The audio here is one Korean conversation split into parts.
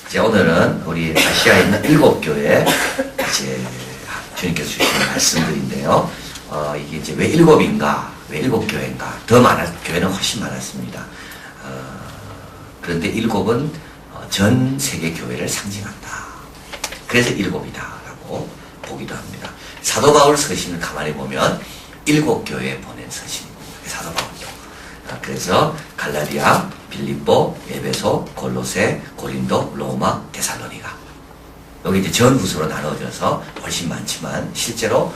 이제 오늘은 우리 아시아에 있는 7교회 이제 주님께서 주신 말씀들인데요. 이게 이제 왜 7인가? 왜 7교회인가? 교회는 훨씬 많았습니다. 그런데 7은 전 세계 교회를 상징한다. 그래서 7이다라고 보기도 합니다. 사도 바울 서신을 가만히 보면 7교회에 보낸 서신입니다. 사도 바울도. 그래서 갈라디아, 빌립보, 에베소, 골로새, 고린도, 로마, 데살로니가. 여기 이제 전후서로 나눠져서 훨씬 많지만 실제로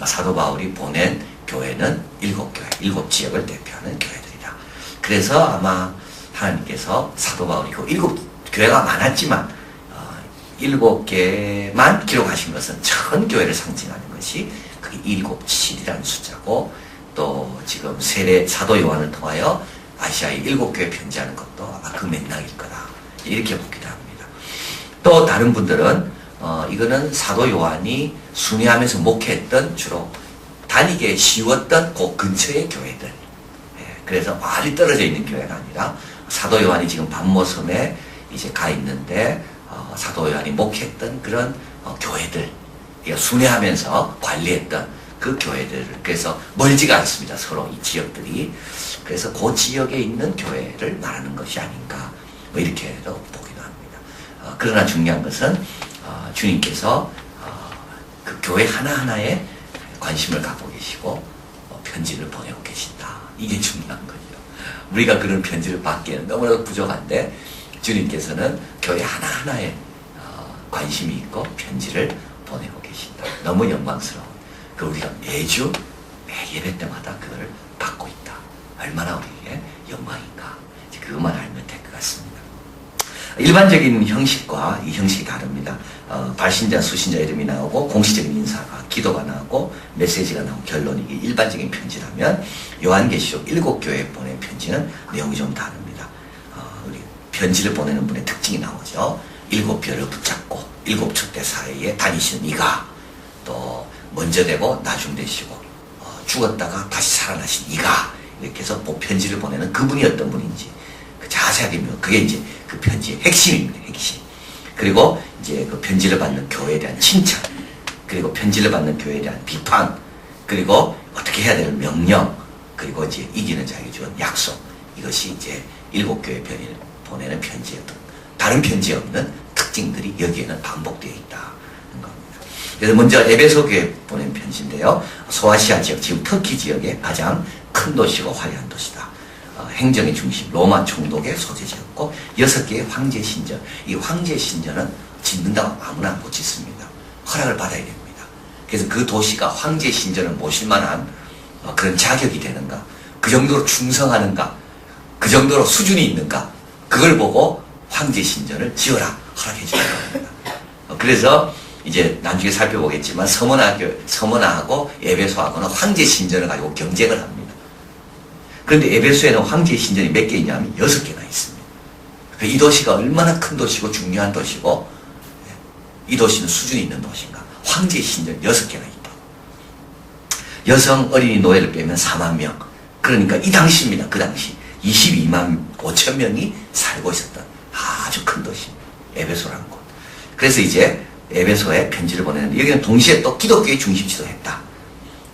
사도 바울이 보낸 교회는 7교회, 7지역을 대표하는 교회들이다. 그래서 아마 하나님께서 사도 바울이고 7교회가 많았지만 7개만 기록하신 것은 전 교회를 상징하는 것이 그게 7이라는 숫자고, 또 지금 세례 사도 요한을 통하여 아시아의 7교회 편지하는 것도 아마 그 맥락일 거다. 이렇게 보기도 합니다. 또 다른 분들은 이거는 사도 요한이 순회하면서 목회했던 주로 다니기 쉬웠던 그 근처의 교회들. 그래서 많이 떨어져 있는 교회가 아니라 사도 요한이 지금 반모섬에 이제 가 있는데 사도 요한이 목회했던 그런 교회들, 순회하면서 관리했던 그 교회들, 그래서 멀지가 않습니다. 서로 이 지역들이. 그래서 그 지역에 있는 교회를 말하는 것이 아닌가, 뭐 이렇게도 보기도 합니다. 그러나 중요한 것은 주님께서 그 교회 하나하나에 관심을 갖고 계시고 편지를 보내고 계신다. 이게 중요한 거죠. 우리가 그런 편지를 받기에는 너무나도 부족한데 주님께서는 교회 하나하나에 관심이 있고 편지를 보내고 계신다. 너무 영광스러운. 우리가 매주 매 예배 때마다 그걸 받고 있다. 얼마나 우리에게 영광인가. 그것만 알면 될 것 같습니다. 일반적인 형식과 이 형식이 다릅니다. 발신자, 수신자 이름이 나오고 공식적인 인사가, 기도가 나오고 메시지가 나오고 결론이 일반적인 편지라면 요한계시록 7교회에 보낸 편지는 내용이 좀 다릅니다. 우리 편지를 보내는 분의 특징이 나오죠. 7별을 붙잡고 7 촛대 사이에 다니시는 이가, 또 먼저 되고 나중 되시고 죽었다가 다시 살아나신 이가, 이렇게 해서 편지를 보내는 그분이 어떤 분인지 자세하게, 그게 이제 그 편지의 핵심입니다. 핵심. 그리고 이제 그 편지를 받는 교회에 대한 칭찬, 그리고 편지를 받는 교회에 대한 비판, 그리고 어떻게 해야 될 명령, 그리고 이제 이기는 자에게 준 약속. 이것이 이제 7교회 보내는 편지의 다른 편지에 없는 특징들이 여기에는 반복되어 있다. 그래서 먼저 에베소 교회 보낸 편지인데요. 소아시아 지역, 지금 터키 지역의 가장 큰 도시고 화려한 도시다. 행정의 중심, 로마 총독의 소재지였고 6개의 황제 신전. 이 황제 신전은 짓는다고 아무나 못 짓습니다. 허락을 받아야 됩니다. 그래서 그 도시가 황제 신전을 모실 만한 그런 자격이 되는가, 그 정도로 충성하는가, 그 정도로 수준이 있는가, 그걸 보고 황제 신전을 지어라 허락해 주는 겁니다. 그래서 이제 나중에 살펴보겠지만 서머나하고 에베소하고는 황제 신전을 가지고 경쟁을 합니다. 그런데 에베소에는 황제 신전이 몇 개 있냐면 6개나 있습니다. 이 도시가 얼마나 큰 도시고 중요한 도시고 이 도시는 수준이 있는 도시인가. 황제 신전 6개나 있다. 여성 어린이 노예를 빼면 4만 명. 그러니까 이 당시입니다. 그 당시 22만 5천 명이 살고 있었던 아주 큰 도시입니다. 에베소라는 곳. 그래서 이제 에베소에 편지를 보내는데 여기는 동시에 또 기독교의 중심지도 했다.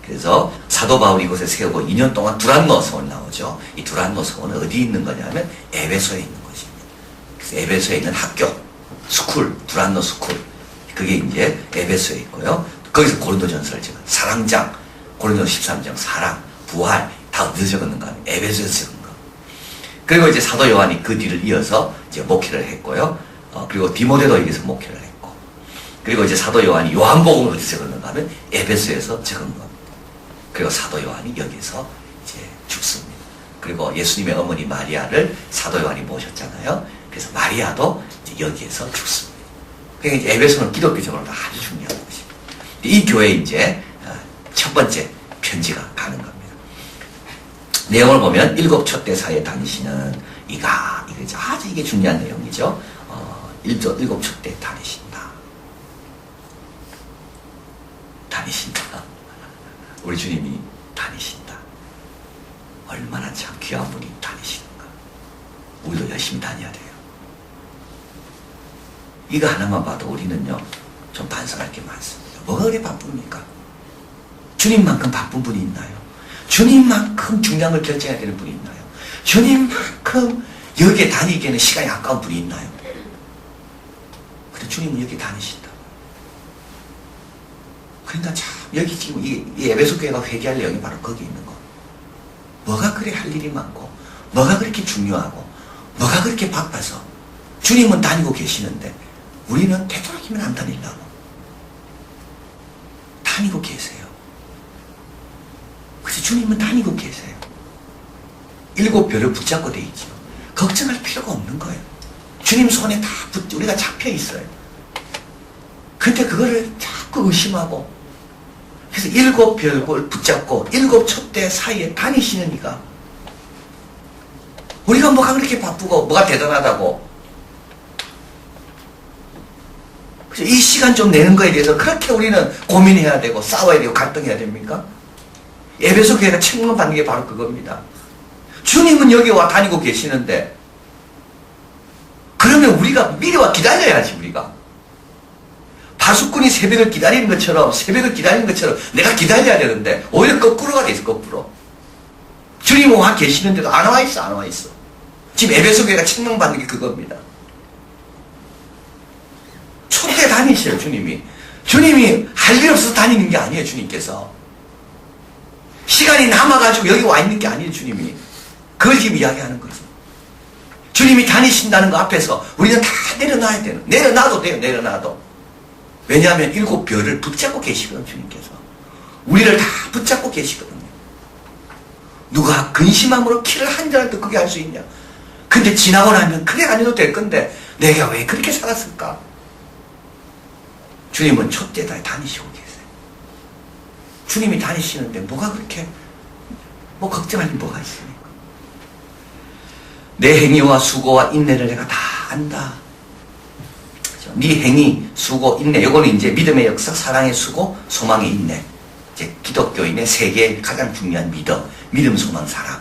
그래서 사도 바울이 이곳에 세우고 2년 동안 두란노 성을 나오죠. 이 두란노 성은 어디 있는 거냐면 에베소에 있는 것입니다. 그래서 에베소에 있는 학교, 스쿨, 두란노 스쿨, 그게 이제 에베소에 있고요. 거기서 고린도전서를 적은 사랑장, 고린도 13장 사랑, 부활 다 어디서 적었는가 하면 에베소에서 적은 거. 그리고 이제 사도 요한이 그 뒤를 이어서 이제 목회를 했고요. 그리고 디모데도 여기서 목회를 했고, 그리고 이제 사도 요한이 요한복음을 어디서 적었는가 하면 에베소에서 적은 겁니다. 그리고 사도 요한이 여기서 이제 죽습니다. 그리고 예수님의 어머니 마리아를 사도 요한이 모셨잖아요. 그래서 마리아도 이제 여기에서 죽습니다. 그러니까 이제 에베소는 기독교적으로 아주 중요한 것입니다. 이 교회에 이제 첫 번째 편지가 가는 겁니다. 내용을 보면 7 촛대 사이에 다니시는 이가, 이거죠. 아주 이게 중요한 내용이죠. 7 촛대 다니신다. 우리 주님이 다니신다. 얼마나 참 귀한 분이 다니시는가. 우리도 열심히 다녀야 돼요. 이거 하나만 봐도 우리는요, 좀 반성할 게 많습니다. 뭐가 그래 바쁩니까? 주님만큼 바쁜 분이 있나요? 주님만큼 중요한 걸 결정해야 되는 분이 있나요? 주님만큼 여기에 다니기에는 시간이 아까운 분이 있나요? 근데 주님은 여기 다니신다. 그러니까 참 여기 지금 이 에베소 교회가 회개할 내용이 바로 거기 있는 거. 뭐가 그래 할 일이 많고, 뭐가 그렇게 중요하고, 뭐가 그렇게 바빠서 주님은 다니고 계시는데 우리는 되도록이면 안 다니려고 다니고 계세요. 그래서 주님은 다니고 계세요. 7별을 붙잡고 돼 있죠. 걱정할 필요가 없는 거예요. 주님 손에 다 우리가 잡혀 있어요. 근데 그거를 자꾸 의심하고, 그래서 7별을 붙잡고 7촛대 사이에 다니시는 이가, 우리가 뭐가 그렇게 바쁘고 뭐가 대단하다고, 그래서 이 시간 좀 내는 거에 대해서 그렇게 우리는 고민해야 되고 싸워야 되고 갈등해야 됩니까? 에베소 교회가 책망받는 게 바로 그겁니다. 주님은 여기 와 다니고 계시는데, 그러면 우리가 미리 와 기다려야지. 우리가 파수꾼이 새벽을 기다리는 것처럼 내가 기다려야 되는데 오히려 거꾸로가 돼 있어. 거꾸로. 주님은 와 계시는데도 안 와 있어. 지금 에베소 교회가 책망받는 게 그겁니다. 초대 다니셔요. 주님이 할 일 없어서 다니는 게 아니에요. 주님께서 시간이 남아가지고 여기 와 있는 게 아니에요. 주님이 그걸 지금 이야기하는 거죠. 주님이 다니신다는 거 앞에서 우리는 다 내려놔야 되는, 내려놔도 돼요. 내려놔도. 왜냐하면 7별을 붙잡고 계시거든요. 주님께서 우리를 다 붙잡고 계시거든요. 누가 근심함으로 키를 한 잔도 그게 할 수 있냐? 근데 지나고 나면 그래 안 해도 될 건데 내가 왜 그렇게 살았을까? 주님은 촛대다에 다니시고 계세요. 주님이 다니시는데 뭐가 그렇게 걱정할 일 뭐가 있습니까? 내 행위와 수고와 인내를 내가 다 안다. 네 행위, 수고, 인내. 이거는 이제 믿음의 역사, 사랑의 수고, 소망의 인내. 이제 기독교인의 세계의 가장 중요한 믿음, 소망, 사랑.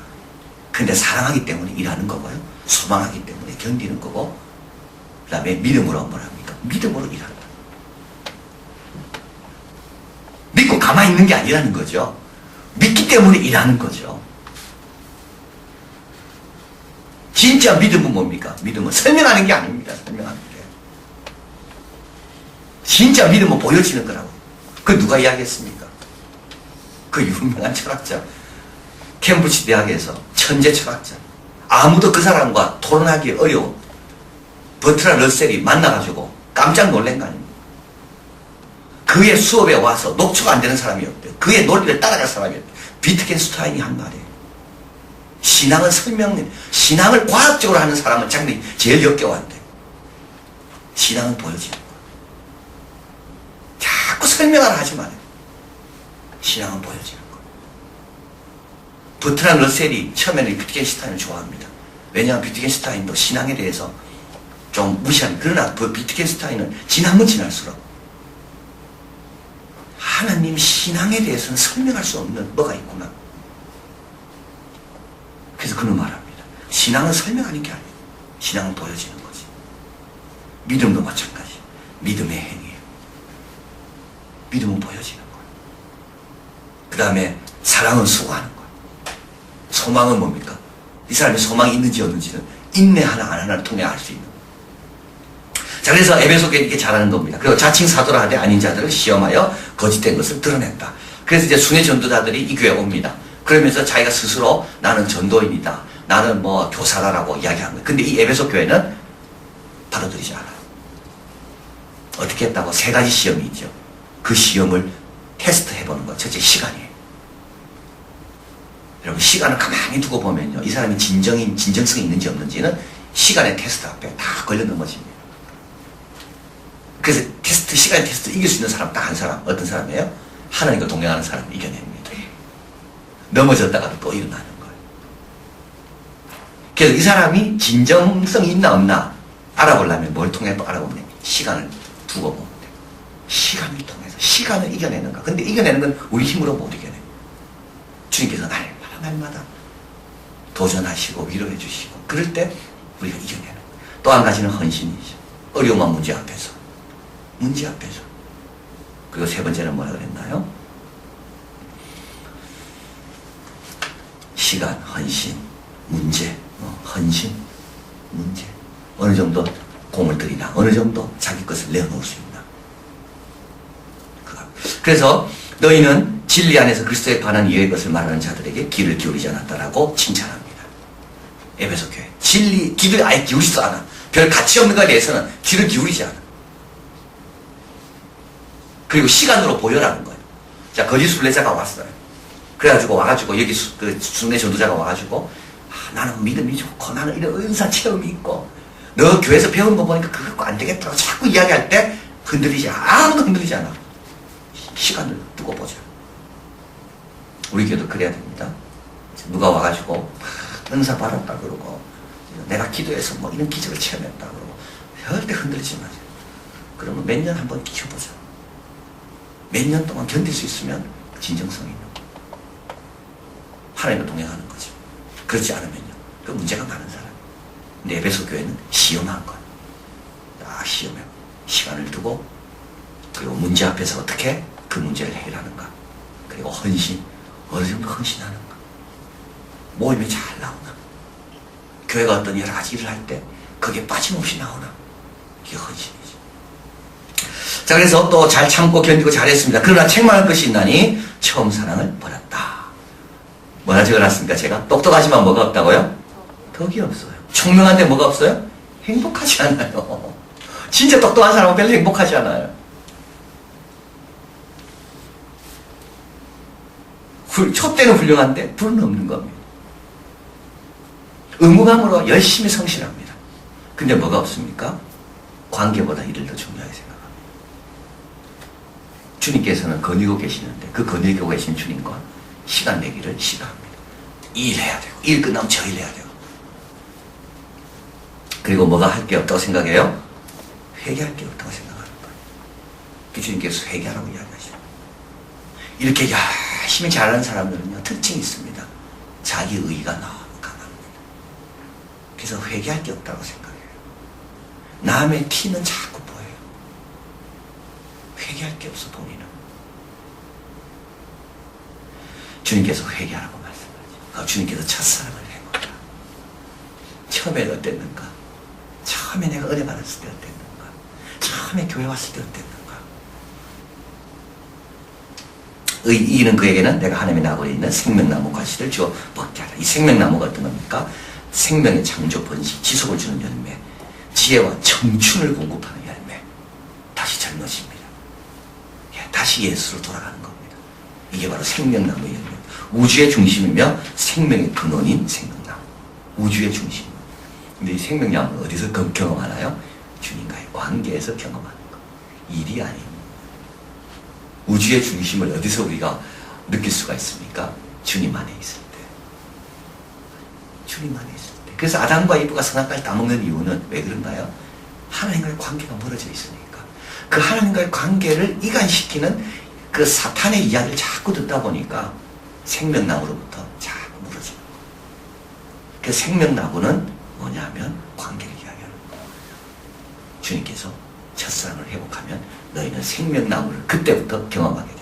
근데 사랑하기 때문에 일하는 거고요. 소망하기 때문에 견디는 거고, 그 다음에 믿음으로 뭘 합니까? 믿음으로 일한다. 믿고 가만히 있는 게 아니라는 거죠. 믿기 때문에 일하는 거죠. 진짜 믿음은 뭡니까? 믿음은 설명하는 게 아닙니다. 설명하는 게. 진짜 믿음은 보여지는 거라고. 그 누가 이야기했습니까? 그 유명한 철학자, 캠브리지 대학에서 천재 철학자, 아무도 그 사람과 토론하기 어려운 버트란 러셀이 만나가지고 깜짝 놀란 거 아닙니까? 그의 수업에 와서 녹초가 안 되는 사람이 없대요. 그의 논리를 따라갈 사람이 없대요. 비트겐슈타인이 한 말이에요. 신앙을 과학적으로 하는 사람은 자기들이 제일 역겨워한대. 신앙은 보여지는 거야. 자꾸 설명을 하지 말아요. 신앙은 보여지는 거야. 버트란 러셀이 처음에는 비트겐슈타인을 좋아합니다. 왜냐하면 비트겐슈타인도 신앙에 대해서 좀 무시합니다. 그러나 비트겐슈타인은 지나면 지날수록 하나님 신앙에 대해서는 설명할 수 없는 뭐가 있구나. 그래서 그는 말합니다. 신앙은 설명하는 게 아니에요. 신앙은 보여지는 거지. 믿음도 마찬가지. 믿음의 행위예요. 믿음은 보여지는 거예요. 그 다음에 사랑은 수고하는 거예요. 소망은 뭡니까? 이 사람이 소망이 있는지 없는지는 인내 하나 안 하나를 통해 알 수 있는 거예요. 자, 그래서 에베소 교회는 이렇게 잘하는 겁니다. 그리고 자칭 사도라 하되 아닌 자들을 시험하여 거짓된 것을 드러냈다. 그래서 이제 순회 전도자들이 이 교회에 옵니다. 그러면서 자기가 스스로 나는 전도인이다. 나는 뭐 교사다라고 이야기하는 거예요. 근데 이 에베소 교회는 받아들이지 않아요. 어떻게 했다고? 3가지 시험이 있죠. 그 시험을 테스트 해보는 거예요. 첫째 시간이에요. 여러분 시간을 가만히 두고 보면요. 이 사람이 진정성이 있는지 없는지는 시간의 테스트 앞에 다 걸려 넘어집니다. 그래서 시간의 테스트 이길 수 있는 사람 딱 한 사람. 어떤 사람이에요? 하나님과 동행하는 사람을 이겨냅니다. 넘어졌다가도 또 일어나는 거예요. 그래서 이 사람이 진정성이 있나 없나 알아보려면 뭘 통해 또 알아보면 시간을 두고 보면 돼요. 시간을 통해서 시간을 이겨내는가. 근데 이겨내는 건 우리 힘으로 못 이겨내요. 주님께서 날마다 도전하시고 위로해 주시고 그럴 때 우리가 이겨내는 거예요. 또 한 가지는 헌신이죠. 어려움한 문제 앞에서. 문제 앞에서. 그리고 세 번째는 뭐라 그랬나요? 시간, 헌신, 문제, 헌신, 문제. 어느 정도 공을 들이나, 어느 정도 자기 것을 내어놓을 수 있나. 그래서 너희는 진리 안에서 그리스도에 관한 이해의 것을 말하는 자들에게 귀를 기울이지 않았다라고 칭찬합니다. 에베소 교회. 진리, 귀를 아예 기울이지도 않아. 별 가치 없는 것에 대해서는 귀를 기울이지 않아. 그리고 시간으로 보여라는 거예요. 자, 거짓 순례자가 왔어요. 그래가지고 와가지고 여기 그 순례 전도자가 와가지고 나는 믿음이 좋고 나는 이런 은사 체험이 있고 너 교회에서 배운 거 보니까 그거 안 되겠다고 자꾸 이야기할 때 흔들리지 않아. 아무도 흔들리지 않아. 시간을 두고 보자. 우리 교회도 그래야 됩니다. 누가 와가지고 은사 받았다 그러고 내가 기도해서 뭐 이런 기적을 체험했다 그러고 절대 흔들리지 마세요. 그러면 몇 년 한번 지켜보자. 몇 년 동안 견딜 수 있으면 진정성이 있는 거예요. 하나님과 동행하는 거죠. 그렇지 않으면요. 그 문제가 많은 사람. 근데 에베소 교회는 시험한 거예요. 딱 시험해. 시간을 두고 그리고 문제 앞에서 어떻게 그 문제를 해결하는가. 그리고 헌신. 어느 정도 헌신하는가. 모임이 잘 나오나. 교회가 어떤 여러 가지 일을 할 때 그게 빠짐없이 나오나. 이게 헌신이지. 자, 그래서 또 잘 참고 견디고 잘했습니다. 그러나 책망할 것이 있나니 처음 사랑을 버렸다. 뭐라 적어놨습니까? 제가 똑똑하지만 뭐가 없다고요? 덕이 없어요. 총명한데 뭐가 없어요? 행복하지 않아요. 진짜 똑똑한 사람은 별로 행복하지 않아요. 촛대는 훌륭한데 불은 없는 겁니다. 의무감으로 열심히 성실합니다. 근데 뭐가 없습니까? 관계보다 이를 더 중요하게 생각합니다. 주님께서는 거느리고 계시는데 그 거느리고 계신 주님과 시간 내기를 싫어합니다. 일해야 되고 일 끝나면 저 일 해야 되고 그리고 뭐가 할 게 없다고 생각해요? 회개할 게 없다고 생각하는 거예요. 그 주님께서 회개하라고 이야기하시죠. 이렇게 열심히 잘하는 사람들은요 특징이 있습니다. 자기 의의가 너무 강합니다. 그래서 회개할 게 없다고 생각해요. 남의 티는 자꾸 보여요. 회개할 게 없어 본인은. 주님께서 회개하라고 말씀하죠. 주님께서 첫사랑을 해보라. 처음에 어땠는가? 처음에 내가 은혜 받았을 때 어땠는가? 처음에 교회 왔을 때 어땠는가? 이는 그에게는 내가 하나님의 나무에 있는 생명나무 과실을 주어 먹게 하라. 이 생명나무가 어떤 겁니까? 생명의 창조 번식, 지속을 주는 열매, 지혜와 청춘을 공급하는 열매. 다시 젊어집니다. 다시 예수로 돌아가는 겁니다. 이게 바로 생명나무의 열매. 우주의 중심이며 생명의 근원인 생명나무. 우주의 중심. 근데 이 생명나무는 어디서 경험하나요? 주님과의 관계에서 경험하는 거. 일이 아닙니다. 우주의 중심을 어디서 우리가 느낄 수가 있습니까? 주님 안에 있을 때. 주님 안에 있을 때. 그래서 아담과 이브가 선악과를 따먹는 이유는 왜 그런가요? 하나님과의 관계가 멀어져 있으니까. 그 하나님과의 관계를 이간시키는 그 사탄의 이야기를 자꾸 듣다 보니까 생명나무로부터 자꾸 멀어지는 거예요. 그 생명나무는 뭐냐면 관계를 이야기하는 거예요. 주님께서 첫사랑을 회복하면 너희는 생명나무를 그때부터 경험하게 된다.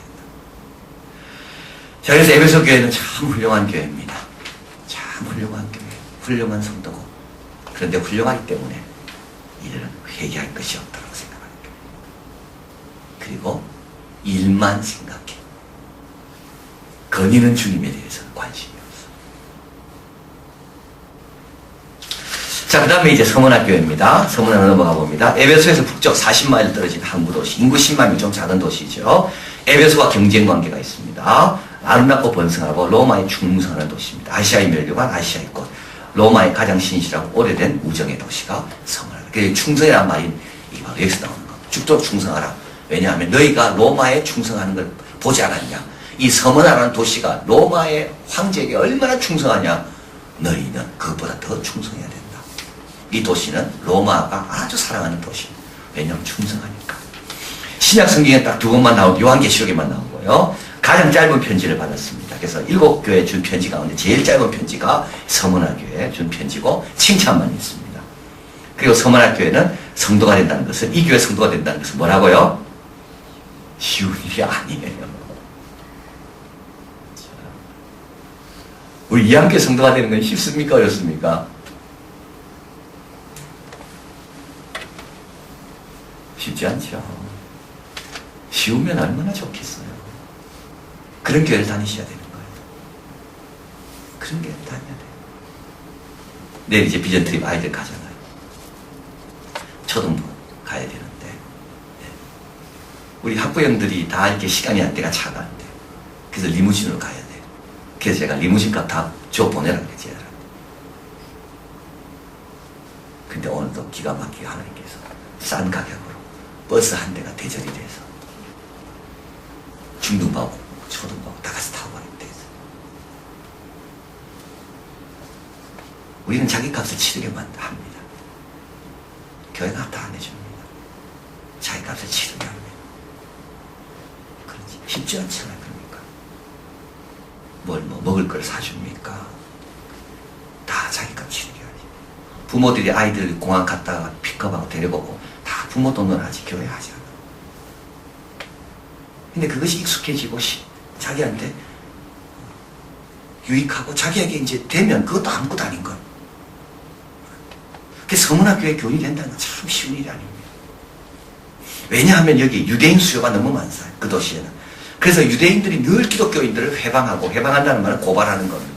자, 그래서 에베소 교회는 참 훌륭한 교회입니다. 참 훌륭한 교회, 훌륭한 성도고. 그런데 훌륭하기 때문에 이들은 회개할 것이 없다고 생각하는 교회. 그리고 일만 생각해. 거니는 주님에 대해서는 관심이 없어. 자, 그 다음에 이제 서문학교입니다. 서문학으로 넘어가 봅니다. 에베소에서 북쪽 40마일 떨어진 항구 도시, 인구 10만이 좀 작은 도시죠. 에베소와 경쟁 관계가 있습니다. 아름답고 번성하고 로마에 충성하는 도시입니다. 아시아의 멸류관, 아시아의 꽃. 로마의 가장 신실하고 오래된 우정의 도시가 서문학. 그 충성이란 말이 이거 여기서 나오는 거. 죽도록 충성하라. 왜냐하면 너희가 로마에 충성하는 걸 보지 않았냐. 이 서문화라는 도시가 로마의 황제에게 얼마나 충성하냐. 너희는 그것보다 더 충성해야 된다. 이 도시는 로마가 아주 사랑하는 도시입니다. 왜냐하면 충성하니까. 신약 성경에 딱 두 번만 나오고 요한계시록에만 나오고요. 가장 짧은 편지를 받았습니다. 그래서 7교회 준 편지 가운데 제일 짧은 편지가 서문화교회 준 편지고 칭찬만 있습니다. 그리고 서문학교회는 성도가 된다는 것은, 이 교회 성도가 된다는 것은 뭐라고요? 쉬운 일이 아니에요. 우리 이한교회 성도가 되는 건 쉽습니까? 어렵습니까? 쉽지 않죠. 쉬우면 얼마나 좋겠어요. 그런 교회를 다니셔야 되는 거예요. 그런 교회를 다녀야 돼요. 내일 이제 비전 트립 아이들 가잖아요. 초등부 가야 되는데, 우리 학부형들이 다 이렇게 시간이 안 때가 차가 안 돼. 그래서 리무진으로 가야 돼. 그래서 제가 리무진 값 다 줘 보내라고 그랬지. 근데 오늘도 기가 막히게 하나님께서 싼 가격으로 버스 한 대가 대절이 돼서 중등부하고 초등부하고 다 같이 타고 가는 데서 우리는 자기 값을 치르게만 합니다. 교회가 다 안 해줍니다. 자기 값을 치르게 합니다. 그렇지. 쉽지 않잖아요. 그러니까 뭘 먹을 걸 사줍니까? 다 자기 값 치르게 하지. 부모들이 아이들 공항 갔다가 픽업하고 데려오고 다 부모 돈으로 하지 교회 하지 않아. 근데 그것이 익숙해지고 자기한테 유익하고 자기에게 이제 되면 그것도 아무것도 아닌 거야. 그래서 서문학교에 교인이 된다는 건 참 쉬운 일이 아닙니다. 왜냐하면 여기 유대인 수요가 너무 많아요. 그 도시에는. 그래서 유대인들이 늘 기독교인들을 회방하고, 회방한다는 말은 고발하는 겁니다.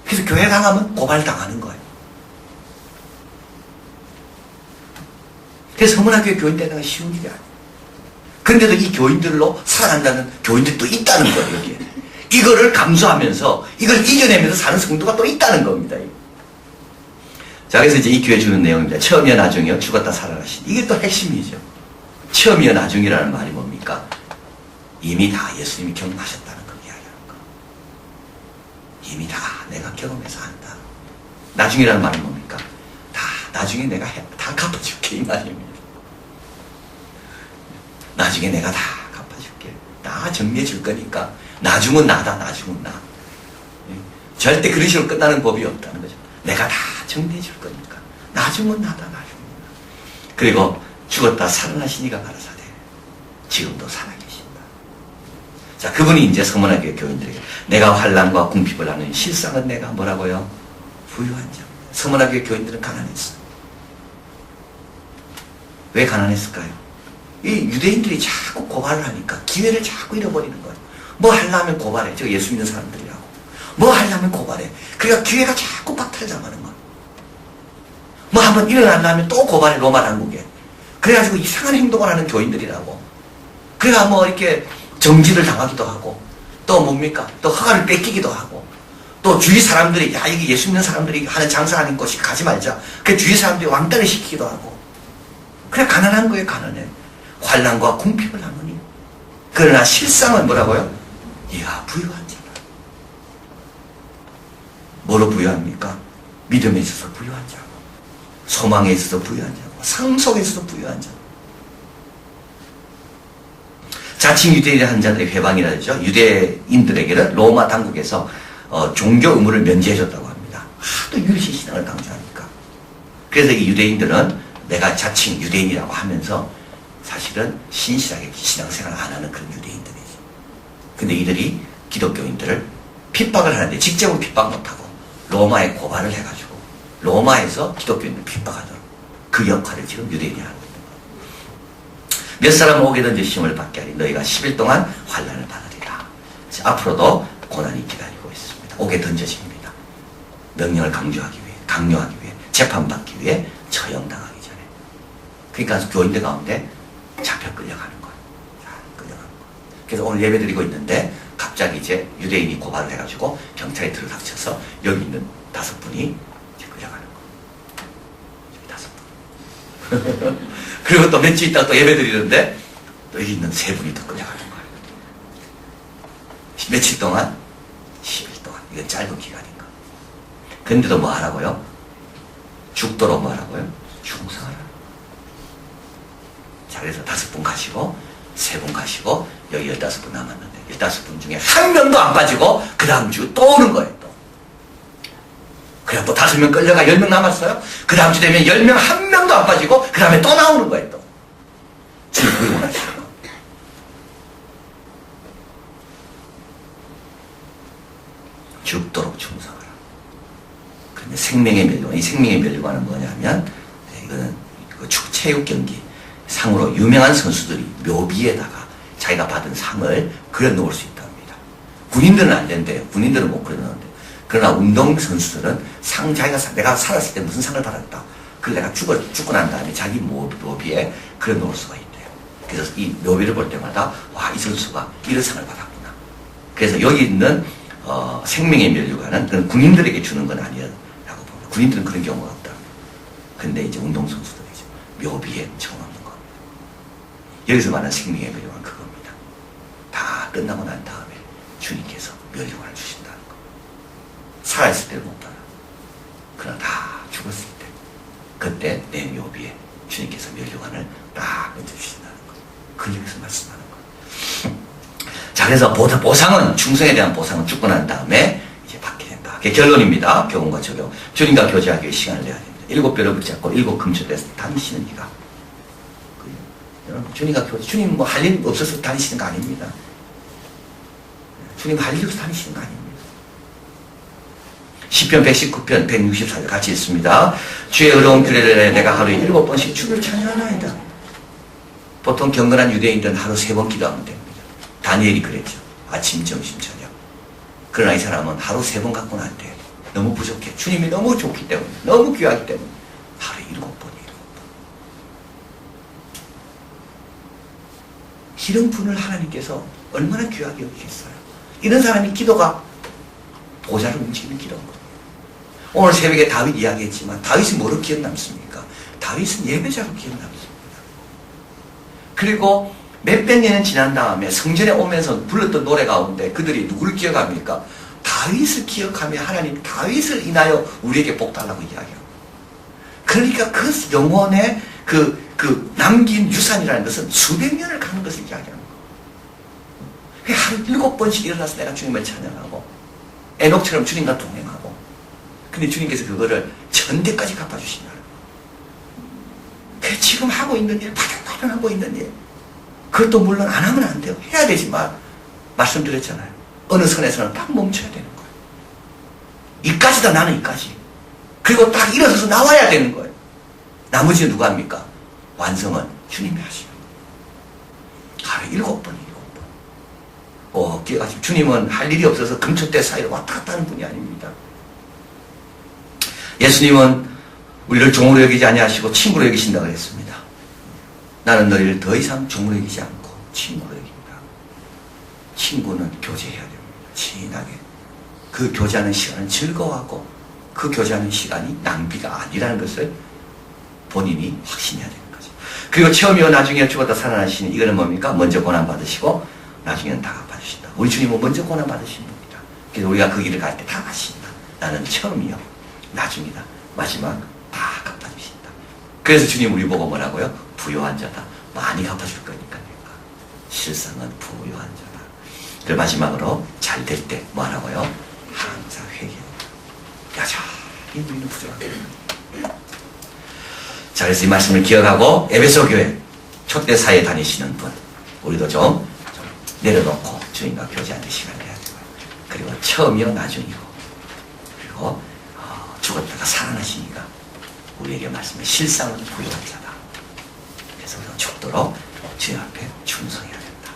그래서 교회 당하면 고발당하는 거예요. 그래서 서문학교에 교인 되는 건 쉬운 일이 아니에요. 그런데도 이 교인들로 살아간다는 교인들이 또 있다는 거예요, 여기에. 이거를 감수하면서, 이걸 이겨내면서 사는 성도가 또 있다는 겁니다. 자, 그래서 이제 이 교회 주는 내용입니다. 처음이야 나중이요, 죽었다 살아나신. 이게 또 핵심이죠. 처음이야 나중이라는 말이 뭡니까? 이미 다 예수님이 경험하셨다는 걸 이야기하는 거. 이미 다 내가 경험해서 한다. 나중이라는 말은 뭡니까? 다 나중에 내가 다 갚아줄게 이 말입니다. 나중에 내가 다 갚아줄게. 다 정리해줄 거니까 나중은 나다. 나중은 나. 절대 그런 식으로 끝나는 법이 없다는 거죠. 내가 다 정리해줄 거니까 나중은 나다. 나중은 나. 그리고 죽었다 살아나시니가 가라사대 지금도 살아계신다. 자, 그분이 이제 서문학교의 교인들에게 내가 환난과 궁핍을 하는 실상은 내가 뭐라고요? 부유한 자. 서문학교의 교인들은 가난했어요. 왜 가난했을까요? 이 유대인들이 자꾸 고발을 하니까 기회를 자꾸 잃어버리는 거예요. 뭐 하려면 고발해. 저 예수 믿는 사람들이 하고. 뭐 하려면 고발해. 그러니까 기회가 자꾸 박탈당하는 거예요. 뭐 한번 일어나려면 또 고발해. 로마 당국에. 그래가지고 이상한 행동을 하는 교인들이라고. 그래야 뭐 이렇게 정지를 당하기도 하고, 또 뭡니까? 또 허가를 뺏기기도 하고, 또 주위 사람들이, 야, 여기 예수 믿는 사람들이 하는 장사하는 곳이 가지 말자. 그 주위 사람들이 왕따를 시키기도 하고. 그래, 가난한 거예요, 가난해. 환난과 궁핍을 하느니. 그러나 실상은 뭐라고요? 네가 부유한 자다. 뭐로 부유합니까? 믿음에 있어서 부유한 자고, 소망에 있어서 부유한 자고, 상속에 있어서 부유한 자. 자칭 유대인의 자들의 회방이라 하죠. 유대인들에게는 로마 당국에서 종교 의무를 면제해줬다고 합니다. 하도 유리시 신앙을 강조하니까. 그래서 이 유대인들은 내가 자칭 유대인이라고 하면서 사실은 신실하게 신앙생활을 안 하는 그런 유대인들이지. 근데 이들이 기독교인들을 핍박을 하는데 직접으로 핍박 못하고 로마에 고발을 해가지고 로마에서 기독교인들을 핍박하도록 그 역할을 지금 유대인이 하는 거예요. 몇 사람 오게든지 시험을 받게 하리 너희가 10일 동안 환난을 받으리라. 앞으로도 고난이 기다리고 있습니다. 오게 던져집니다. 명령을 강요하기 위해 재판받기 위해 처형당하기 전에. 그러니까 교인들 가운데 잡혀 끌려가는 거예요. 끌려가는 거예요. 그래서 오늘 예배 드리고 있는데 갑자기 이제 유대인이 고발을 해가지고 경찰이 들어닥쳐서 여기 있는 5분이 이제 끌려가는 거예요. 5분. 그리고 또 며칠 있다가 또 예배 드리는데 또 여기 있는 3분이 또 끌려가는 거예요. 며칠 동안? 10일 동안. 이건 짧은 기간인가. 그런데도 뭐 하라고요? 죽도록 뭐 하라고요? 충성하라. 자, 그래서 5분 가시고 3분 가시고 여기 15분 남았는데 15분 중에 한 명도 안 빠지고 그 다음 주 또 오는 거예요. 또. 그래 또 5명 끌려가 10명 남았어요. 그 다음 주 되면 10명 한 명도 안 빠지고 그 다음에 또 나오는 거예요. 또 주님 그걸 원하시는 거. 죽도록 충성하라. 그런데 생명의 멸류관, 이 생명의 멸류관은 뭐냐면 이거는 그 체육 경기 상으로 유명한 선수들이 묘비에다가 자기가 받은 상을 그려 놓을 수 있답니다. 군인들은 안 된대요. 군인들은 못 그려 놓는데. 그러나 운동선수들은 자기가 내가 살았을 때 무슨 상을 받았다. 그걸 내가 죽고 난 다음에 자기 묘비에 그려 놓을 수가 있대요. 그래서 이 묘비를 볼 때마다 와, 이 선수가 이런 상을 받았구나. 그래서 여기 있는 생명의 멸류관은 그건 군인들에게 주는 건 아니라고 봅니다. 군인들은 그런 경우가 없다. 근데 이제 운동선수들이죠. 묘비에 처음 없는 겁니다. 여기서 말하는 생명의 멸류관 그겁니다. 다 끝나고 난 다음에 주님께서 멸류관을 주신다는 거. 살아있을 때는 못 받아. 그러나 다 죽었을 때 그때 내 묘비에 주님께서 멸류관을 딱 얹어주신다는 거. 그걸 여기서 말씀하는 거. 자, 그래서 보상은, 충성에 대한 보상은 죽고 난 다음에 이제 받게 된다. 그게 결론입니다. 교훈과 적용. 주님과 교제하기 위해 시간을 내야 됩니다. 7뼈를 붙잡고 7 금초대에서 다니시는 이가. 여러분, 주님과 교제, 주님 뭐 할 일 없어서 다니시는 거 아닙니다. 주님 할 일 없어서 다니시는 거 아닙니다. 시편 119편 164절 같이 읽습니다. 주의 의로운 규례를 내가 하루에 7번씩 주를 찬양하나이다. 보통 경건한 유대인들은 하루 3번 기도하면 됩니다. 다니엘이 그랬죠. 아침, 점심, 저녁. 그러나 이 사람은 하루 3번 갖고는 안 돼요. 너무 부족해. 주님이 너무 좋기 때문에, 너무 귀하기 때문에 하루에 7번. 이런 분을 하나님께서 얼마나 귀하게 여기겠어요. 이런 사람이 기도가 보좌를 움직이는 기도인 거예요. 오늘 새벽에 다윗 이야기했지만 다윗이 뭐로 기억 남습니까? 다윗은 예배자로 기억 남습니다. 그리고 몇백 년이 지난 다음에 성전에 오면서 불렀던 노래 가운데 그들이 누구를 기억합니까? 다윗을 기억하며 하나님 다윗을 인하여 우리에게 복 달라고 이야기하고. 그러니까 그 영혼의 그 남긴 유산이라는 것은 수백 년을 가는 것을 이야기하는 거예요. 하루 7번씩 일어나서 내가 주님을 찬양하고 에녹처럼 주님과 동행하고, 근데 주님께서 그거를 전대까지 갚아주신다는 거예요. 지금 하고 있는 일, 바닥바닥 하고 있는 일, 그것도 물론 안 하면 안 돼요. 해야 되지만 말씀드렸잖아요. 어느 선에서는 딱 멈춰야 되는 거예요. 이까지다. 나는 이까지. 그리고 딱 일어서서 나와야 되는 거예요. 나머지는 누가 합니까? 완성은 주님이 하시는 거예요. 하루에 7번. 깨가지고 주님은 할 일이 없어서 금초대 사이로 왔다 갔다 하는 분이 아닙니다. 예수님은 우리를 종으로 여기지 아니하시고 친구로 여기신다고 그랬습니다. 나는 너희를 더 이상 종으로 여기지 않고 친구로 여긴다. 친구는 교제해야 됩니다. 친하게. 그 교제하는 시간은 즐거워하고 그 교제하는 시간이 낭비가 아니라는 것을 본인이 확신해야 되는 거죠. 그리고 처음이요 나중에 죽었다 살아나시니 이거는 뭡니까? 먼저 고난받으시고 나중에는 다 갚아주신다. 우리 주님은 먼저 고난받으신 분이다. 그래서 우리가 그 길을 갈 때 다 가신다. 나는 처음이요 나중이다. 마지막 다 갚아주신다. 그래서 주님 우리 보고 뭐라고요? 부요한 자다. 많이 갚아줄 거니까 내가. 실상은 부요한 자다. 그리고 마지막으로 잘 될 때 뭐하라고요? 항상 회개한다. 여전히 우리는 부족하게 자, 그래서 이 말씀을 기억하고 에베소 교회 초대사에 다니시는 분, 우리도 좀 내려놓고 주님과 교제하는 시간을 해야 되고요. 그리고 처음이요 나중이고, 그리고 죽었다가 살아나시니까 우리에게 말씀해 실상은 부요한 자다. 그래서 우리가 죽도록 주님 앞에 충성해야 된다.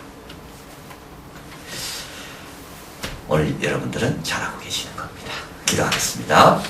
오늘 여러분들은 잘하고 계시는 겁니다. 기도하겠습니다.